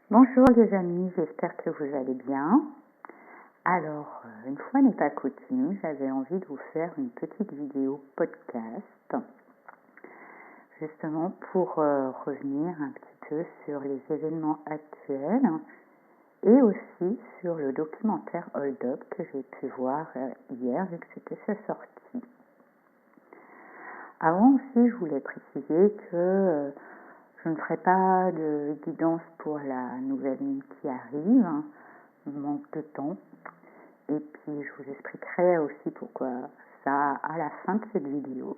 Bonjour les amis, j'espère que vous allez bien. Alors, une fois n'est pas coutume, j'avais envie de vous faire une petite vidéo podcast, justement pour revenir un petit peu sur les événements actuels et aussi sur le documentaire Hold Up que j'ai pu voir hier vu que c'était sa sortie. Avant aussi, je voulais préciser que je ne ferai pas de guidance pour la nouvelle lune qui arrive, manque de temps. Et puis je vous expliquerai aussi pourquoi ça à la fin de cette vidéo.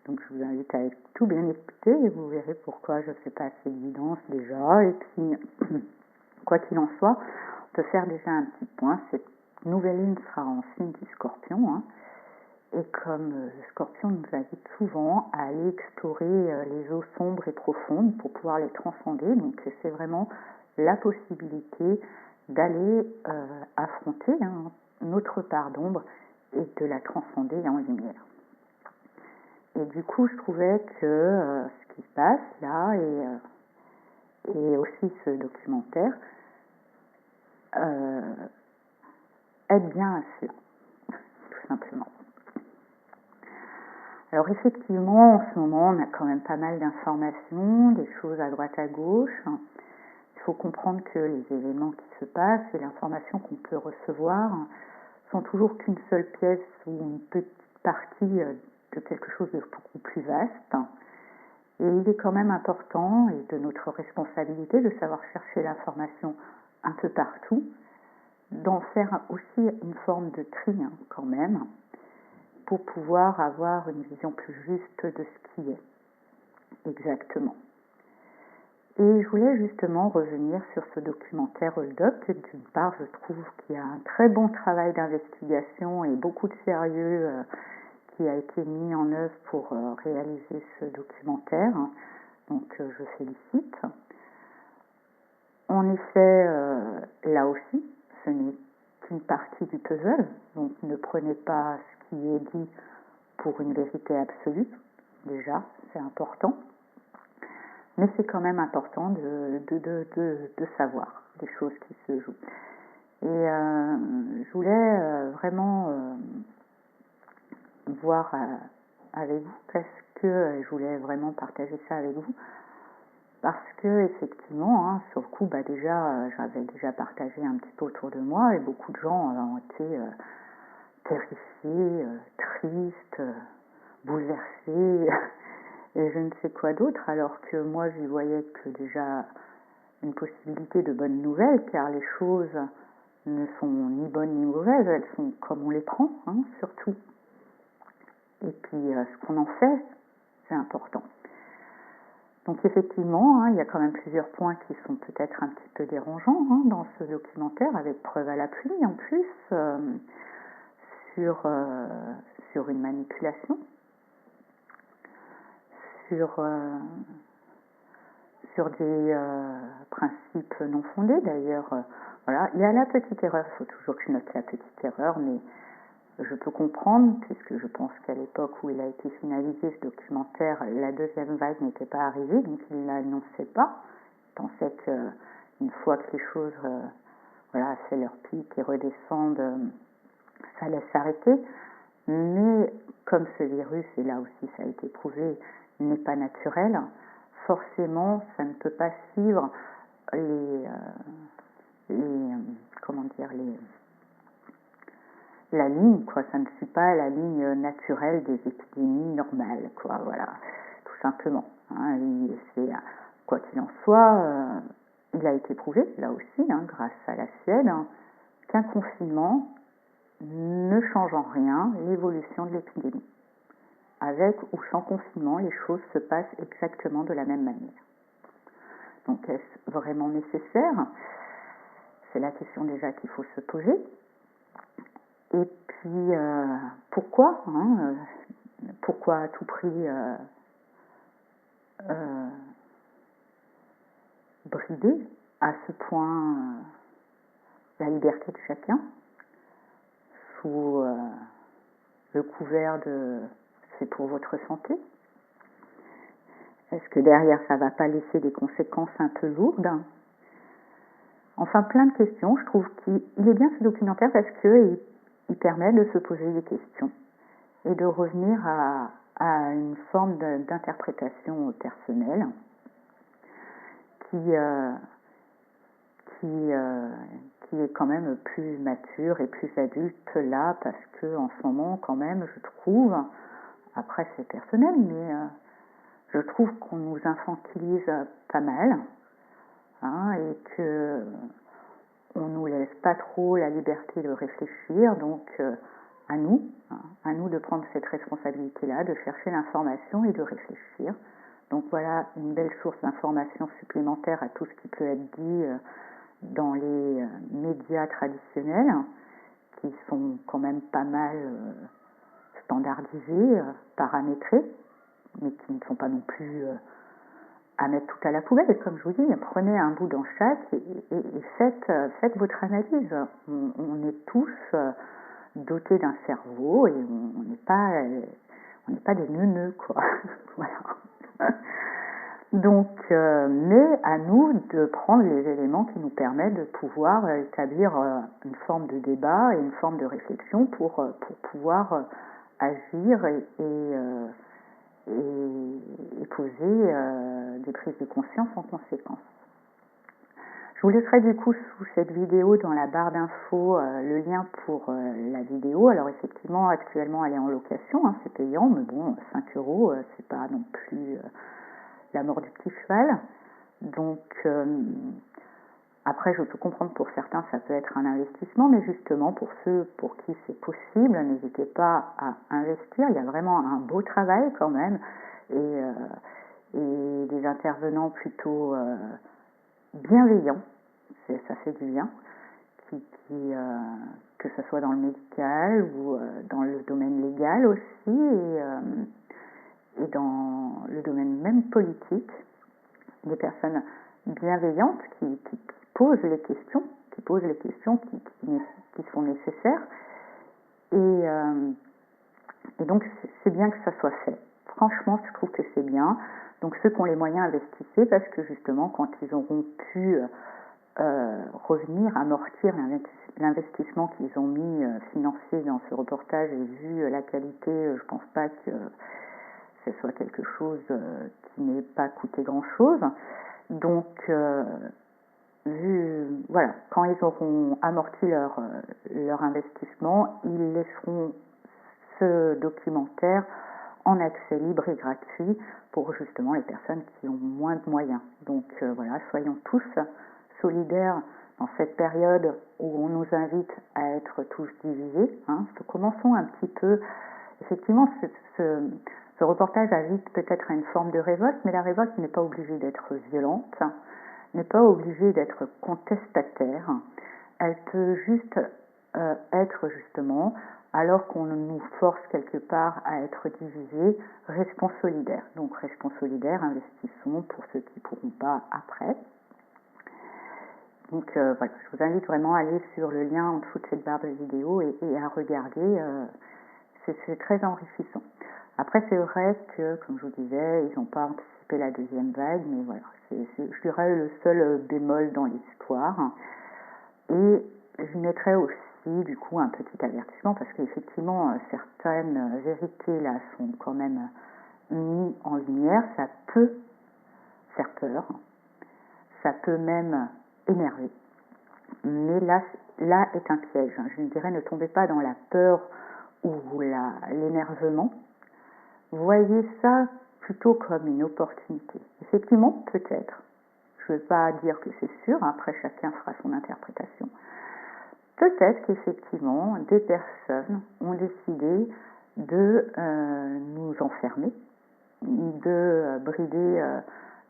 Donc je vous invite à tout bien écouter et vous verrez pourquoi je ne fais pas assez de guidance déjà. Et puis, quoi qu'il en soit, on peut faire déjà un petit point. Cette nouvelle lune sera en signe du Scorpion. Et comme le Scorpion nous invite souvent à aller explorer les eaux sombres et profondes pour pouvoir les transcender, donc c'est vraiment la possibilité d'aller affronter notre part d'ombre et de la transcender en lumière. Et du coup, je trouvais que ce qui se passe là et aussi ce documentaire aide bien à cela, tout simplement. Alors effectivement, en ce moment, on a quand même pas mal d'informations, des choses à droite à gauche. Il faut comprendre que les événements qui se passent et l'information qu'on peut recevoir sont toujours qu'une seule pièce ou une petite partie de quelque chose de beaucoup plus vaste. Et il est quand même important et de notre responsabilité de savoir chercher l'information un peu partout, d'en faire aussi une forme de tri quand même, pour pouvoir avoir une vision plus juste de ce qui est exactement. Et je voulais justement revenir sur ce documentaire Hold Up. D'une part, je trouve qu'il y a un très bon travail d'investigation et beaucoup de sérieux qui a été mis en œuvre pour réaliser ce documentaire. Donc je félicite. En effet, là aussi, ce n'est qu'une partie du puzzle, donc ne prenez pas ce qui est dit pour une vérité absolue, déjà, c'est important, mais c'est quand même important de savoir les choses qui se jouent. Et je voulais vraiment voir avec vous, parce que je voulais vraiment partager ça avec vous, parce que effectivement, sur le coup, déjà, j'avais déjà partagé un petit peu autour de moi, et beaucoup de gens ont été terrifiés, tristes, bouleversés, et je ne sais quoi d'autre, alors que moi, j'y voyais que déjà une possibilité de bonnes nouvelles, car les choses ne sont ni bonnes ni mauvaises, elles sont comme on les prend, surtout. Et puis, ce qu'on en fait, c'est important. Donc effectivement, il y a quand même plusieurs points qui sont peut-être un petit peu dérangeants dans ce documentaire, avec preuve à l'appui en plus, sur une manipulation, sur des principes non fondés d'ailleurs. Voilà, il y a la petite erreur, il faut toujours que je note la petite erreur, mais je peux comprendre, puisque je pense qu'à l'époque où il a été finalisé ce documentaire, la deuxième vague n'était pas arrivée, donc il ne l'annonçait pas. Il pensait qu'une fois que les choses fait leur pic et redescendent, ça allait s'arrêter. Mais comme ce virus, et là aussi ça a été prouvé, n'est pas naturel, forcément ça ne peut pas suivre la ligne, ça ne suit pas la ligne naturelle des épidémies normales, voilà, tout simplement. Quoi qu'il en soit, il a été prouvé, là aussi, grâce à la Suède, qu'un confinement ne change en rien l'évolution de l'épidémie. Avec ou sans confinement, les choses se passent exactement de la même manière. Donc, est-ce vraiment nécessaire ? C'est la question déjà qu'il faut se poser. Et puis, pourquoi pourquoi à tout prix brider à ce point la liberté de chacun sous le couvert de c'est pour votre santé? Est-ce que derrière ça va pas laisser des conséquences un peu lourdes? Enfin, plein de questions. Je trouve qu'il est bien ce documentaire parce qu'il permet de se poser des questions et de revenir à une forme d'interprétation personnelle qui, qui est quand même plus mature et plus adulte là, parce que en ce moment, quand même, je trouve, après c'est personnel, mais je trouve qu'on nous infantilise pas mal, hein, et que on nous laisse pas trop la liberté de réfléchir, donc à nous, hein, à nous de prendre cette responsabilité-là, de chercher l'information et de réfléchir. Donc voilà une belle source d'information supplémentaire à tout ce qui peut être dit dans les médias traditionnels, qui sont quand même pas mal standardisés, paramétrés, mais qui ne sont pas non plus à mettre tout à la poubelle. Et comme je vous dis, prenez un bout dans chaque et faites votre analyse. On est tous dotés d'un cerveau et on n'est pas des neuneux, quoi. Voilà. Donc, mais à nous de prendre les éléments qui nous permettent de pouvoir établir une forme de débat et une forme de réflexion pour pouvoir agir et poser des prises de conscience en conséquence. Je vous laisserai du coup sous cette vidéo dans la barre d'infos le lien pour la vidéo. Alors effectivement, actuellement elle est en location, hein, c'est payant, mais bon, 5 €, c'est pas non plus la mort du petit cheval. Donc après, je peux comprendre pour certains ça peut être un investissement, mais justement pour ceux pour qui c'est possible, n'hésitez pas à investir. Il y a vraiment un beau travail quand même et des intervenants plutôt bienveillants, ça fait du bien, que ce soit dans le médical ou dans le domaine légal aussi et dans le domaine même politique, des personnes bienveillantes qui posent les questions, qui sont nécessaires et donc c'est bien que ça soit fait. Franchement, je trouve que c'est bien. Donc ceux qui ont les moyens, investissez, parce que justement, quand ils auront pu revenir, amortir l'investissement qu'ils ont mis financier dans ce reportage, et vu la qualité, je pense pas que ce soit quelque chose qui n'ait pas coûté grand-chose. Donc, voilà, quand ils auront amorti leur investissement, ils laisseront ce documentaire en accès libre et gratuit pour justement les personnes qui ont moins de moyens. Donc voilà, soyons tous solidaires dans cette période où on nous invite à être tous divisés. Hein. Commençons un petit peu. Effectivement, ce reportage invite peut-être à une forme de révolte, mais la révolte n'est pas obligée d'être violente, n'est pas obligée d'être contestataire. Elle peut juste être justement, alors qu'on nous force quelque part à être divisés, restons solidaires. Donc restons solidaires, investissons pour ceux qui ne pourront pas après. Donc voilà, je vous invite vraiment à aller sur le lien en dessous de cette barre de vidéo et à regarder. C'est très enrichissant. Après, c'est vrai que, comme je vous disais, ils n'ont pas anticipé la deuxième vague, mais voilà, je dirais le seul bémol dans l'histoire. Et je mettrais aussi, du coup, un petit avertissement, parce qu'effectivement, certaines vérités là sont quand même mises en lumière. Ça peut faire peur, ça peut même énerver. Mais là est un piège. Je dirais, ne tombez pas dans la peur ou l'énervement. Voyez ça plutôt comme une opportunité. Effectivement, peut-être, je ne veux pas dire que c'est sûr, après chacun fera son interprétation, peut-être qu'effectivement des personnes ont décidé de nous enfermer, de brider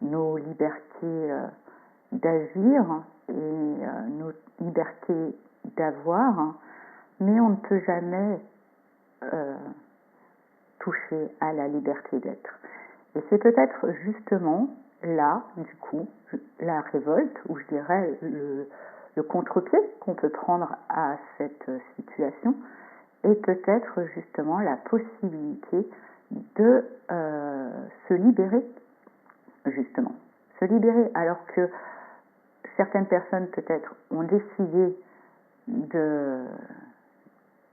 nos libertés d'agir et nos libertés d'avoir, mais on ne peut jamais toucher à la liberté d'être. Et c'est peut-être justement là, du coup, la révolte, ou je dirais le contre-pied qu'on peut prendre à cette situation, est peut-être justement la possibilité de se libérer, justement. Se libérer, alors que certaines personnes peut-être ont décidé de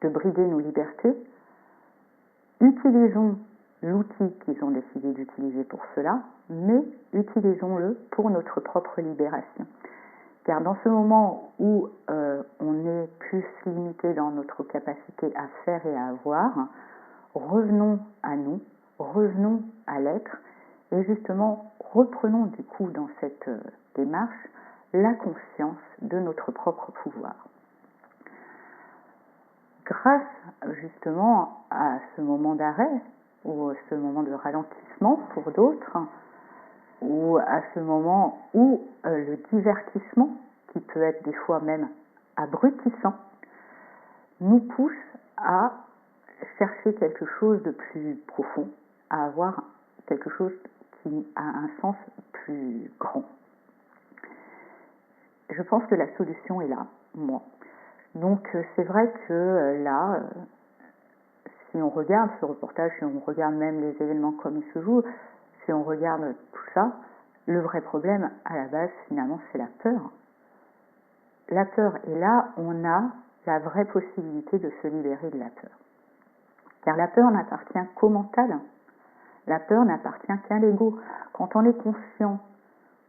brider nos libertés, utilisons l'outil qu'ils ont décidé d'utiliser pour cela, mais utilisons-le pour notre propre libération. Car dans ce moment où on est plus limité dans notre capacité à faire et à avoir, revenons à nous, revenons à l'être, et justement reprenons du coup dans cette démarche la conscience de notre propre pouvoir. Grâce justement à ce moment d'arrêt, ou à ce moment de ralentissement pour d'autres, ou à ce moment où le divertissement, qui peut être des fois même abrutissant, nous pousse à chercher quelque chose de plus profond, à avoir quelque chose qui a un sens plus grand. Je pense que la solution est là, moi. Donc c'est vrai que là, si on regarde ce reportage, si on regarde même les événements comme ils se jouent, si on regarde tout ça, le vrai problème à la base finalement c'est la peur. La peur, et là on a la vraie possibilité de se libérer de la peur. Car la peur n'appartient qu'au mental, la peur n'appartient qu'à l'ego. Quand on est conscient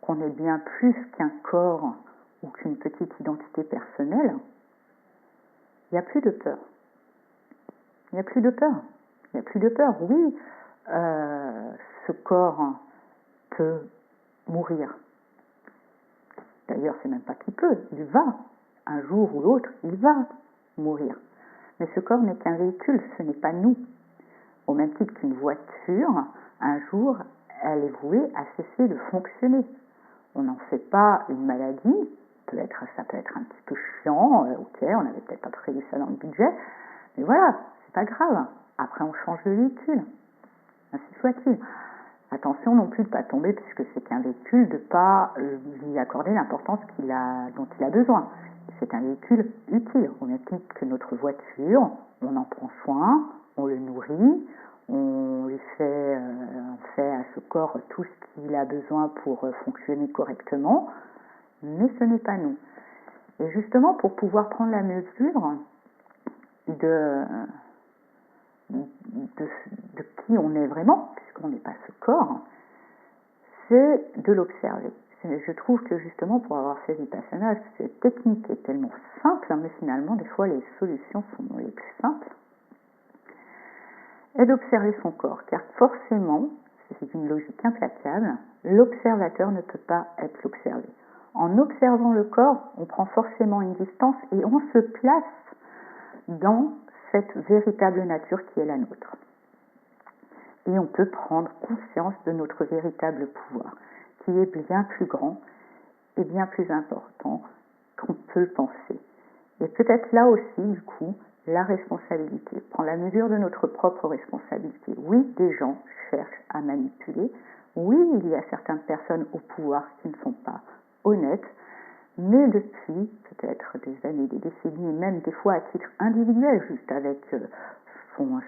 qu'on est bien plus qu'un corps ou qu'une petite identité personnelle, il n'y a plus de peur. Il n'y a plus de peur. Il n'y a plus de peur. Oui, ce corps peut mourir. D'ailleurs, c'est même pas qu'il peut, il va. Un jour ou l'autre, il va mourir. Mais ce corps n'est qu'un véhicule, ce n'est pas nous. Au même titre qu'une voiture, un jour, elle est vouée à cesser de fonctionner. On n'en fait pas une maladie, ça peut être un petit peu chiant, ok, on n'avait peut-être pas prévu ça dans le budget, mais voilà, c'est pas grave. Après, on change de véhicule. Ainsi soit-il. Attention non plus de ne pas tomber, puisque c'est qu'un véhicule, de ne pas lui accorder l'importance dont il a besoin. C'est un véhicule utile, au même titre que notre voiture, on en prend soin, on le nourrit, on fait à ce corps tout ce qu'il a besoin pour fonctionner correctement, mais ce n'est pas nous. Et justement, pour pouvoir prendre la mesure de qui on est vraiment, puisqu'on n'est pas ce corps, c'est de l'observer. Je trouve que justement, pour avoir fait Vipassana, cette technique est tellement simple, mais finalement, des fois, les solutions sont les plus simples, est d'observer son corps, car forcément, c'est une logique implacable, l'observateur ne peut pas être l'observé. En observant le corps, on prend forcément une distance et on se place dans cette véritable nature qui est la nôtre. Et on peut prendre conscience de notre véritable pouvoir, qui est bien plus grand et bien plus important qu'on peut le penser. Et peut-être là aussi, du coup, la responsabilité, prendre la mesure de notre propre responsabilité. Oui, des gens cherchent à manipuler. Oui, il y a certaines personnes au pouvoir qui ne sont pas honnêtes, mais depuis peut-être des années, des décennies, et même des fois à titre individuel, juste avec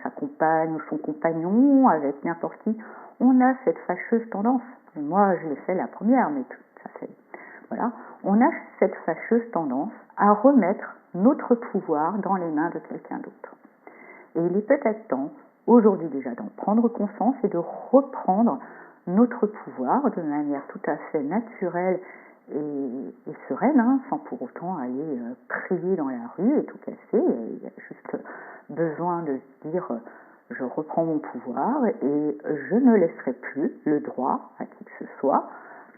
sa compagne ou son compagnon, avec n'importe qui, on a cette fâcheuse tendance. Et moi, je l'ai fait la première, mais ça fait... Voilà. On a cette fâcheuse tendance à remettre notre pouvoir dans les mains de quelqu'un d'autre. Et il est peut-être temps, aujourd'hui déjà, d'en prendre conscience et de reprendre notre pouvoir de manière tout à fait naturelle et sereine, hein, sans pour autant aller crier dans la rue et tout casser. Il y a juste besoin de se dire je reprends mon pouvoir et je ne laisserai plus le droit à qui que ce soit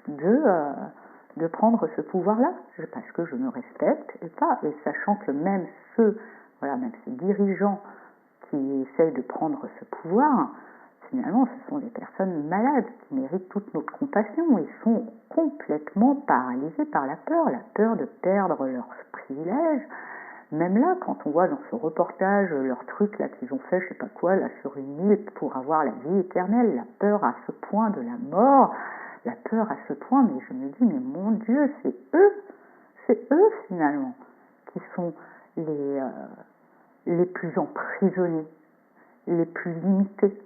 de prendre ce pouvoir-là, parce que je me respecte et sachant que même même ces dirigeants qui essayent de prendre ce pouvoir, finalement, ce sont des personnes malades qui méritent toute notre compassion. Ils sont complètement paralysés par la peur de perdre leurs privilèges. Même là, quand on voit dans ce reportage leur truc là qu'ils ont fait, je sais pas quoi, là sur une île pour avoir la vie éternelle, la peur à ce point de la mort, la peur à ce point, mais je me dis, mais mon Dieu, c'est eux finalement qui sont les plus emprisonnés, les plus limités.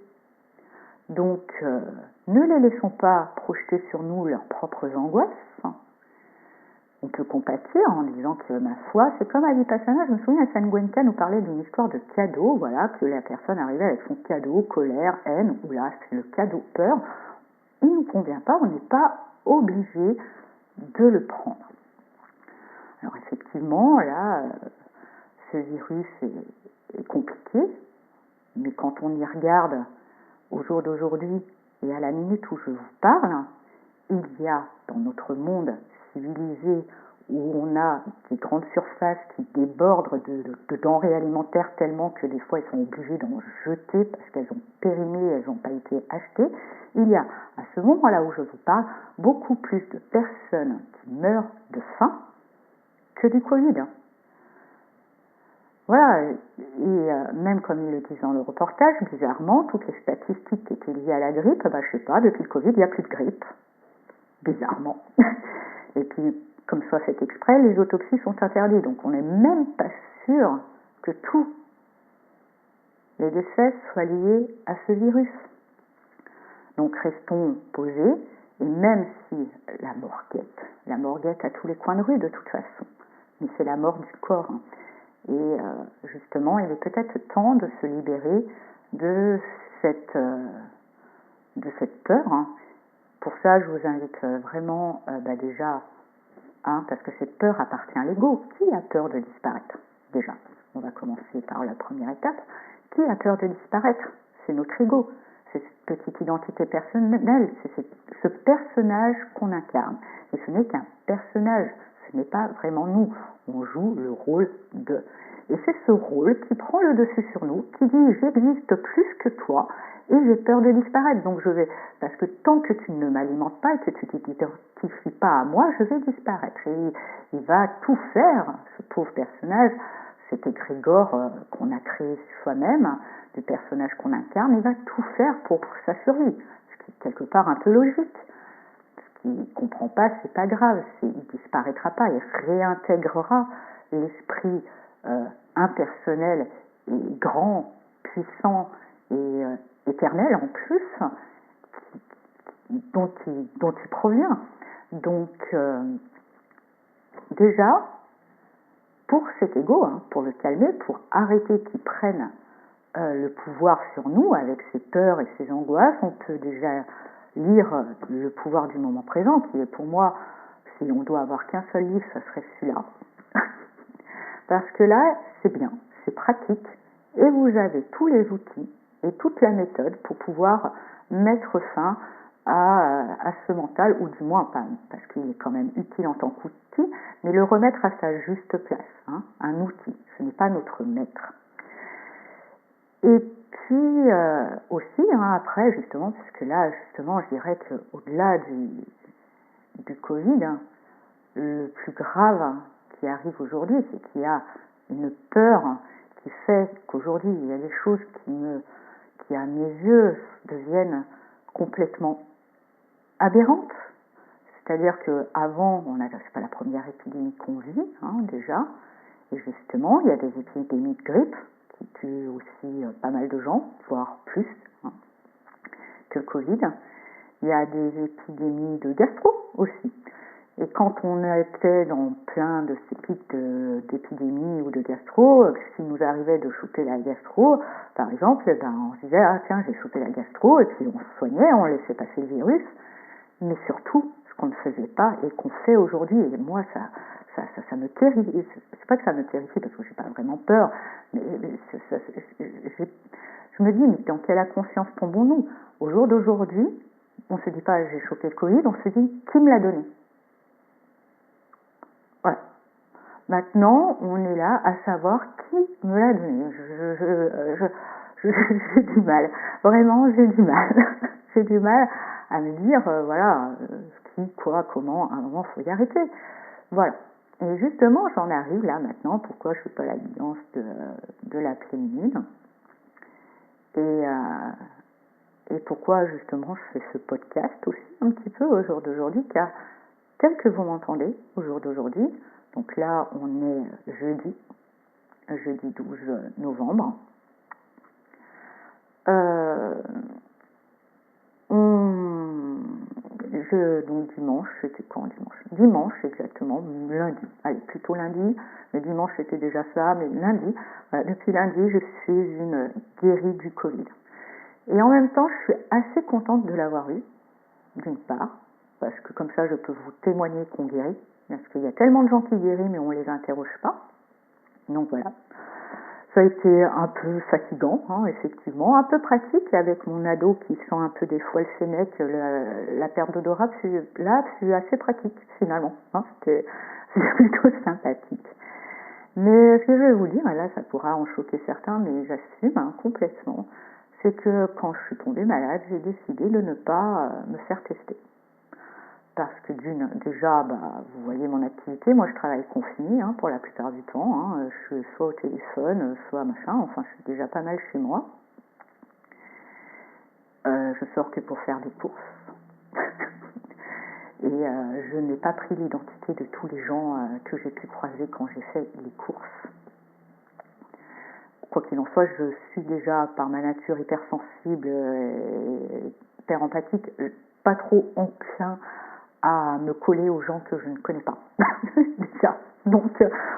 Donc, ne les laissons pas projeter sur nous leurs propres angoisses, peut compatir en disant que, ma foi, c'est comme à Vipassana, je me souviens, San Gwenka nous parlait d'une histoire de cadeau, voilà, que la personne arrivait avec son cadeau, colère, haine, ou là, c'est le cadeau peur, il ne nous convient pas, on n'est pas obligé de le prendre. Alors effectivement, là, ce virus est compliqué, mais quand on y regarde au jour d'aujourd'hui et à la minute où je vous parle, il y a dans notre monde civilisé où on a des grandes surfaces qui débordent de denrées alimentaires tellement que des fois ils sont obligés d'en jeter parce qu'elles ont périmé, elles n'ont pas été achetées, il y a à ce moment-là où je vous parle beaucoup plus de personnes qui meurent de faim que du Covid. Voilà, et même comme ils le disent dans le reportage, bizarrement, toutes les statistiques qui étaient liées à la grippe, je sais pas, depuis le Covid, il n'y a plus de grippe. Bizarrement. Et puis, comme soit fait exprès, les autopsies sont interdites, donc on n'est même pas sûr que tous les décès soient liés à ce virus. Donc restons posés, et même si la mort guette à tous les coins de rue de toute façon, mais c'est la mort du corps. Et justement, il est peut-être temps de se libérer de cette peur. Pour ça, je vous invite vraiment déjà, parce que cette peur appartient à l'ego. Qui a peur de disparaître? Déjà, on va commencer par la première étape. Qui a peur de disparaître? C'est notre ego. C'est cette petite identité personnelle. C'est ce personnage qu'on incarne. Et ce n'est qu'un personnage. Ce n'est pas vraiment nous. On joue le rôle de. Et c'est ce rôle qui prend le dessus sur nous, qui dit j'existe plus que toi et j'ai peur de disparaître. Donc je vais, parce que tant que tu ne m'alimentes pas et que tu ne t'identifies pas à moi, je vais disparaître. Et il va tout faire, ce pauvre personnage, cet égrégore qu'on a créé soi-même, du personnage qu'on incarne, il va tout faire pour sa survie. Ce qui est quelque part un peu logique. Il ne comprend pas, c'est pas grave, il ne disparaîtra pas, il réintégrera l'esprit impersonnel et grand, puissant et éternel en plus, dont il provient. Donc déjà, pour cet ego, pour le calmer, pour arrêter qu'il prenne le pouvoir sur nous avec ses peurs et ses angoisses, on peut déjà lire Le pouvoir du moment présent, qui est pour moi, si on doit avoir qu'un seul livre, ça serait celui-là. Parce que là, c'est bien, c'est pratique, et vous avez tous les outils et toute la méthode pour pouvoir mettre fin à ce mental, ou du moins, pas, parce qu'il est quand même utile en tant qu'outil, mais le remettre à sa juste place, un outil, ce n'est pas notre maître. Et puis aussi, après, justement, parce que là, justement, je dirais qu'au-delà du Covid, le plus grave qui arrive aujourd'hui, c'est qu'il y a une peur qui fait qu'aujourd'hui, il y a des choses qui à mes yeux, deviennent complètement aberrantes. C'est-à-dire qu'avant, c'est pas la première épidémie qu'on vit, déjà, et justement, il y a des épidémies de grippe qui tuent aussi pas mal de gens, voire plus que le Covid. Il y a des épidémies de gastro aussi. Et quand on était dans plein de ces pics d'épidémies ou de gastro, s'il nous arrivait de choper la gastro, par exemple, on se disait « Ah tiens, j'ai chopé la gastro », et puis on se soignait, on laissait passer le virus. Mais surtout, ce qu'on ne faisait pas et qu'on fait aujourd'hui, et moi ça me terrifie, c'est pas que ça me terrifie parce que j'ai pas vraiment peur, mais je me dis, mais dans quelle conscience tombons-nous? Au jour d'aujourd'hui, on se dit pas j'ai chopé le Covid, on se dit qui me l'a donné? Voilà. Maintenant, on est là à savoir qui me l'a donné. J'ai du mal. Vraiment, j'ai du mal. J'ai du mal à me dire, qui, quoi, comment. À un moment, il faut y arrêter. Voilà. Et justement, j'en arrive là maintenant. Pourquoi je ne fais pas la guidance de la pleine lune. Et pourquoi, justement, je fais ce podcast aussi un petit peu au jour d'aujourd'hui, car tel que vous m'entendez au jour d'aujourd'hui, donc là, on est jeudi 12 novembre. donc dimanche, c'était quand dimanche? Dimanche, exactement, lundi. Allez, plutôt lundi. Le dimanche, c'était déjà ça, mais lundi, voilà, depuis lundi, je suis une guérie du Covid. Et en même temps, je suis assez contente de l'avoir eu, d'une part, parce que comme ça, je peux vous témoigner qu'on guérit, parce qu'il y a tellement de gens qui guérissent, mais on ne les interroge pas. Donc voilà. Ça a été un peu fatigant, hein, effectivement, un peu pratique avec mon ado qui sent un peu des fois le fennec, la perte d'odorat, là, c'est assez pratique finalement, hein, c'était plutôt sympathique. Mais ce que je vais vous dire, et là ça pourra en choquer certains, mais j'assume hein, complètement, c'est que quand je suis tombée malade, j'ai décidé de ne pas me faire tester. Parce que déjà, vous voyez mon activité, moi je travaille confinée hein, pour la plupart du temps, hein, je suis soit au téléphone, soit machin, enfin je suis déjà pas mal chez moi. Je sors que pour faire des courses. Et je n'ai pas pris l'identité de tous les gens que j'ai pu croiser quand j'ai fait les courses. Quoi qu'il en soit, je suis déjà par ma nature hypersensible et hyper empathique, pas trop enclin à me coller aux gens que je ne connais pas. Déjà. Donc,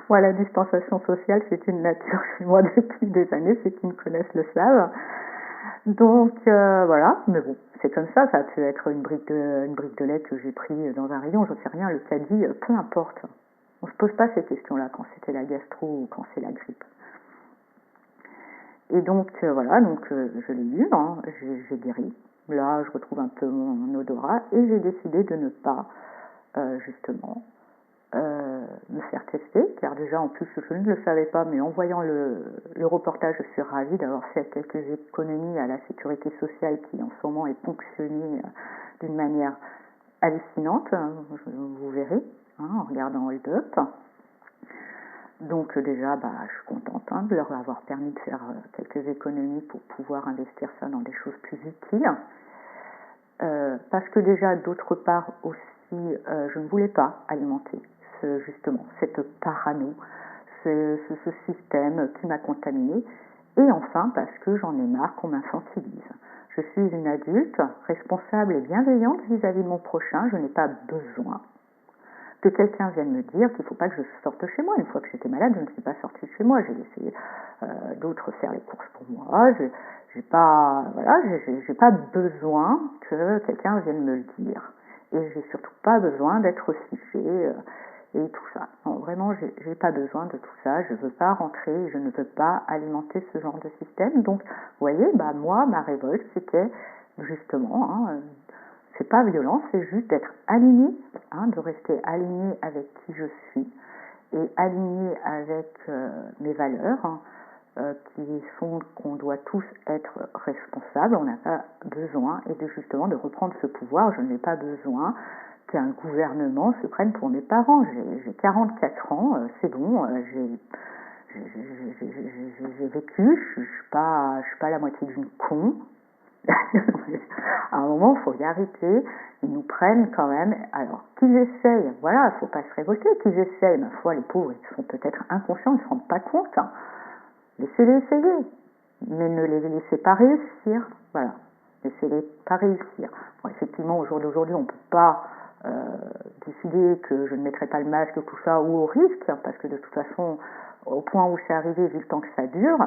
moi, la distanciation sociale, c'est une nature chez moi depuis des années, ceux qui me connaissent le savent. Donc, voilà, mais bon, c'est comme ça peut être une brique de lait que j'ai pris dans un rayon, j'en sais rien, le caddie, peu importe. On se pose pas ces questions-là quand c'était la gastro ou quand c'est la grippe. Et donc, voilà, je l'ai eu, hein, j'ai guéri. Là, je retrouve un peu mon odorat et j'ai décidé de ne pas, justement, me faire tester, car déjà, en plus, je ne le savais pas, mais en voyant le reportage, je suis ravie d'avoir fait quelques économies à la sécurité sociale qui, en ce moment, est ponctionnée d'une manière hallucinante. Vous verrez, hein, en regardant Hold Up. Donc déjà, je suis contente hein, de leur avoir permis de faire quelques économies pour pouvoir investir ça dans des choses plus utiles. Parce que déjà, d'autre part aussi, je ne voulais pas alimenter justement cette parano, ce système qui m'a contaminée. Et enfin, parce que j'en ai marre qu'on m'infantilise. Je suis une adulte, responsable et bienveillante vis-à-vis de mon prochain. Je n'ai pas besoin que quelqu'un vienne me dire qu'il ne faut pas que je sorte de chez moi. Une fois que j'étais malade, je ne suis pas sortie de chez moi. J'ai laissé d'autres faire les courses pour moi. J'ai pas besoin que quelqu'un vienne me le dire. Et j'ai surtout pas besoin d'être fichée et tout ça. Non, vraiment, j'ai pas besoin de tout ça. Je veux pas rentrer, je ne veux pas alimenter ce genre de système. Donc, vous voyez, moi, ma révolte, c'était justement... Hein, c'est pas violent, c'est juste d'être aligné, hein, de rester aligné avec qui je suis et aligné avec mes valeurs, hein, qui sont qu'on doit tous être responsables. On n'a pas besoin, et justement de reprendre ce pouvoir. Je n'ai pas besoin qu'un gouvernement se prenne pour mes parents. J'ai 44 ans, c'est bon, j'ai vécu, je suis pas la moitié d'une con. À un moment, il faut y arrêter. Ils nous prennent quand même. Alors, qu'ils essayent, voilà, il ne faut pas se révolter. Qu'ils essayent, ma foi, les pauvres, ils sont peut-être inconscients, ils ne se rendent pas compte. Hein. Laissez-les essayer, mais ne les laissez pas réussir. Voilà, laissez-les pas réussir. Bon, effectivement, au jour d'aujourd'hui, on ne peut pas décider que je ne mettrai pas le masque, tout ça, ou au risque, hein, parce que de toute façon, au point où c'est arrivé, vu le temps que ça dure,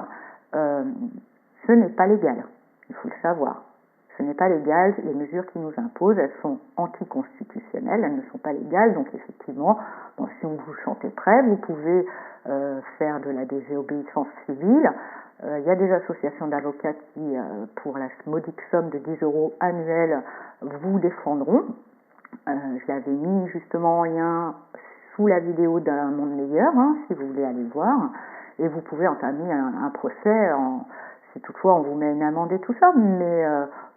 ce n'est pas légal. Il faut le savoir. Ce n'est pas légal, les mesures qu'ils nous imposent, elles sont anticonstitutionnelles, elles ne sont pas légales, donc effectivement, si vous vous sentez prêt, vous pouvez faire de la désobéissance civile. Il y a des associations d'avocats qui, pour la modique somme de 10 € annuels, vous défendront. Je l'avais mis justement en lien sous la vidéo d'un monde meilleur, hein, si vous voulez aller voir, et vous pouvez entamer un procès si toutefois on vous met une amende et tout ça, mais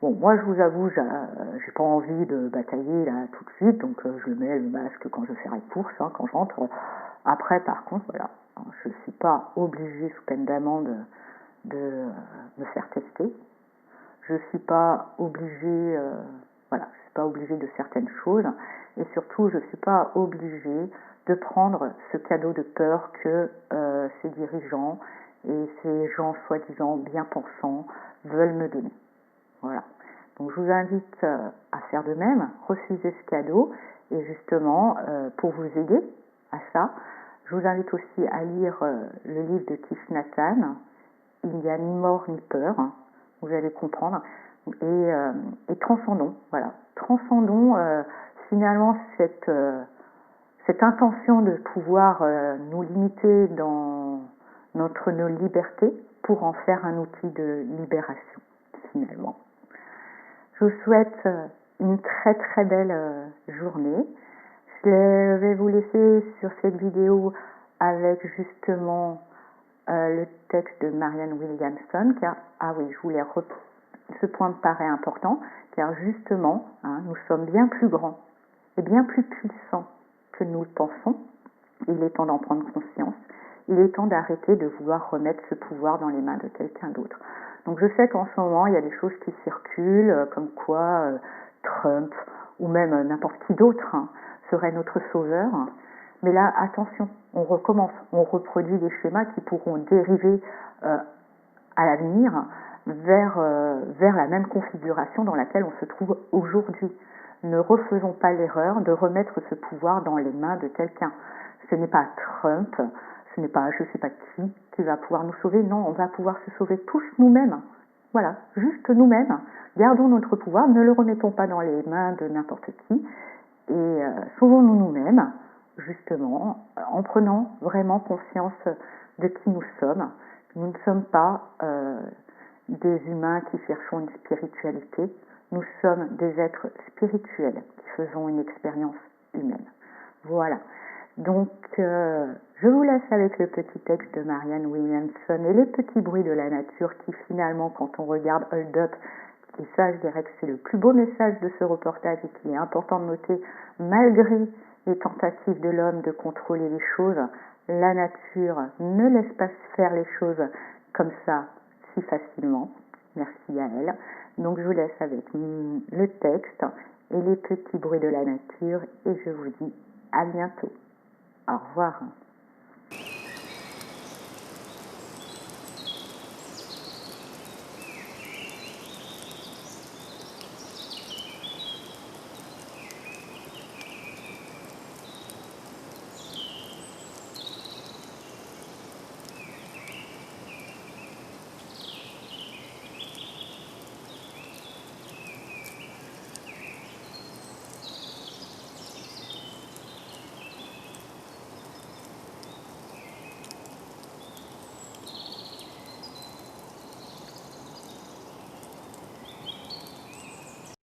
moi je vous avoue, j'ai pas envie de batailler là tout de suite, donc je mets le masque quand je fais les courses, hein, quand je rentre. Après, par contre, voilà, je suis pas obligée sous peine d'amende de me faire tester. Je suis pas obligée, je suis pas obligée de certaines choses, et surtout, je suis pas obligée de prendre ce cadeau de peur que ces dirigeants et ces gens soi-disant bien pensants veulent me donner. Voilà. Donc je vous invite à faire de même, refuser ce cadeau, et justement, pour vous aider à ça, je vous invite aussi à lire le livre de Thich Nhat Hanh, Il n'y a ni mort ni peur, vous allez comprendre, et transcendons, voilà, transcendons finalement cette intention de pouvoir nous limiter dans nos libertés pour en faire un outil de libération, finalement. Je vous souhaite une très très belle journée. Je vais vous laisser sur cette vidéo avec justement le texte de Marianne Williamson, car, ah oui, ce point me paraît important, car justement, nous sommes bien plus grands et bien plus puissants que nous le pensons. Il est temps d'en prendre conscience. Il est temps d'arrêter de vouloir remettre ce pouvoir dans les mains de quelqu'un d'autre. Donc je sais qu'en ce moment, il y a des choses qui circulent, comme quoi Trump, ou même n'importe qui d'autre, serait notre sauveur. Mais là, attention, on recommence, on reproduit des schémas qui pourront dériver à l'avenir vers la même configuration dans laquelle on se trouve aujourd'hui. Ne refaisons pas l'erreur de remettre ce pouvoir dans les mains de quelqu'un. Ce n'est pas Trump, ce n'est pas je ne sais pas qui va pouvoir nous sauver. Non, on va pouvoir se sauver tous nous-mêmes. Voilà, juste nous-mêmes. Gardons notre pouvoir, ne le remettons pas dans les mains de n'importe qui. Et sauvons-nous nous-mêmes, justement, en prenant vraiment conscience de qui nous sommes. Nous ne sommes pas des humains qui cherchons une spiritualité. Nous sommes des êtres spirituels qui faisons une expérience humaine. Voilà. Donc, je vous laisse avec le petit texte de Marianne Williamson et les petits bruits de la nature qui finalement, quand on regarde Hold Up, et ça, je dirais que c'est le plus beau message de ce reportage et qu'il est important de noter, malgré les tentatives de l'homme de contrôler les choses, la nature ne laisse pas faire les choses comme ça si facilement. Merci à elle. Donc je vous laisse avec le texte et les petits bruits de la nature et je vous dis à bientôt. Au revoir.